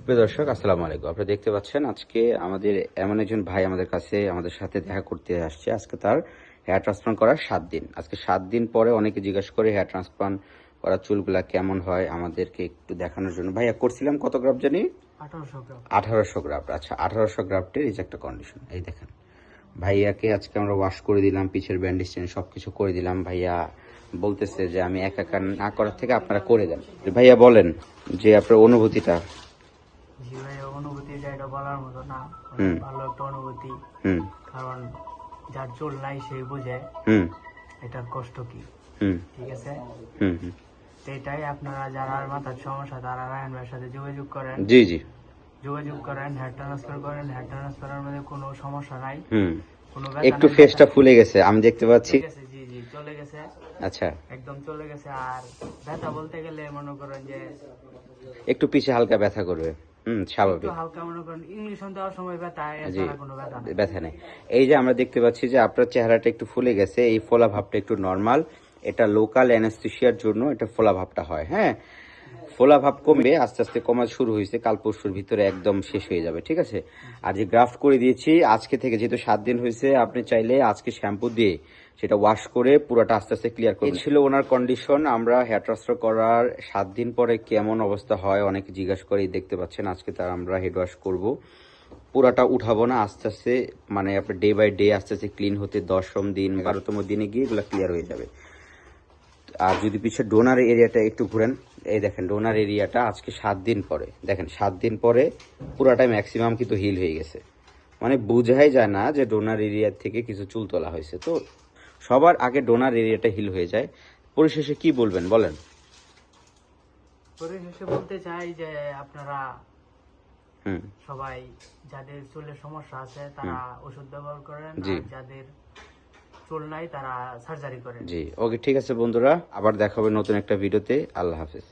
প্রিয় দর্শক, আসসালামু আলাইকুম। আপনারা দেখতে পাচ্ছেন আজকে আমাদের এমন একজন ভাই আমাদের সাথে দেখা করতে আসছে। আজকে তার হেয়ার ট্রান্সপ্লান্ট করার 7 দিন। আজকে 7 দিন পরে অনেকে জিজ্ঞাসা করে হেয়ার ট্রান্সপ্লান্ট করা চুলগুলা কেমন হয় আমাদেরকে একটু দেখানোর জন্য। ভাইয়া করছিলাম কত গ্রাফট জানি? 1800 গ্রাফট। আচ্ছা, 1800 গ্রাফটের এই যে একটা কন্ডিশন, এই দেখেন। ভাইয়াকে আজকে আমরা ওয়াশ করে দিলাম, পিছের ব্যান্ডেজ টেনে সবকিছু করে দিলাম। ভাইয়া বলতেছে যে আমি একা একা না করার থেকে আপনারা করে দেন। ভাইয়া বলেন যে আপনার অনুভূতিটা। জি ভাই, অনুভূতি এটা বলার মতো না। ভালো একটা অনুভূতি। কারণ যার চুল নাই সেই বুঝে এটার কষ্ট কি। ঠিক আছে, এটাই আপনারা যারা মাথার সমস্যা তারা রায়হান ভাইয়ের সাথে যোগাযোগ করেন। জি জি, যোগাযোগ করেন, হেয়ার ট্রান্সফার করেন। হেয়ার ট্রান্সফারের মধ্যে কোনো সমস্যা নাই। কোনো একটু ফেসটা ফুলে গেছে আমি দেখতে পাচ্ছি। জি জি, চলে গেছে। আচ্ছা, একদম চলে গেছে। আর ব্যথা বলতে গেলে মনে করেন যে একটু পিছে হালকা ব্যথা করবে, স্বাভাবিক। হালকা মনে করেন ইঞ্জেকশন দেওয়ার সময় ব্যথা, জি, এছাড়া কোনো ব্যথা নেই। ব্যথা নেই। এই যে আমরা দেখতে পাচ্ছি যে আপনার চেহারাটা একটু ফুলে গেছে, এই ফোলা ভাবটা একটু নর্মাল। এটা লোকাল অ্যানেস্থেসিয়ার জন্য এটা ফোলা ভাবটা হয়। হ্যাঁ, ফোলা ভাব কমবে, আস্তে আস্তে কমা শুরু হয়েছে, কাল পরশুর ভিতরে একদম শেষ হয়ে যাবে। ঠিক আছে। আর যে গ্রাফট করে দিয়েছি আজকে থেকে, যেহেতু 7 দিন হয়েছে, আপনি চাইলে আজকে শ্যাম্পু দিয়ে সেটা ওয়াশ করে পুরোটা আস্তে আস্তে ক্লিয়ার করে। ছিল ওনার কন্ডিশন। আমরা হেয়ার ট্রান্সফার করার 7 দিন পরে কেমন অবস্থা হয় অনেকে জিজ্ঞাসা করে, দেখতে পাচ্ছেন আজকে তার আমরা হেড ওয়াশ করবো। পুরাটা উঠাবো না, আস্তে আস্তে মানে আপনার ডে বাই ডে আস্তে আস্তে ক্লিন হতে 10ম দিন 12তম দিনে গিয়ে এগুলো ক্লিয়ার হয়ে যাবে। আর যদি পিছিয়ে ডোনার এরিয়াটা একটু ঘুরেন, এই দেখেন ডোনার এরিয়াটা আজকে 7 দিন পরে, দেখেন 7 দিন পরে পুরাটাই ম্যাক্সিমাম কিন্তু হিল হয়ে গেছে। মানে বোঝাই যায় না যে ডোনার এরিয়া থেকে কিছু চুল তোলা হয়েছে। তো সবার আগে ডোনার এরিয়াটা হিল হয়ে যায়। পরিশেষে কি বলবেন বলেন? পরিশেষে বলতে চাই যে আপনারা সবাই যাদের চুলের সমস্যা আছে তারা ওষুধ ব্যবহার করেন, আর যাদের চুল নাই তারা সার্জারি করেন। জি, ওকে, ঠিক আছে বন্ধুরা, আবার দেখা হবে নতুন একটা ভিডিওতে। আল্লাহ হাফেজ।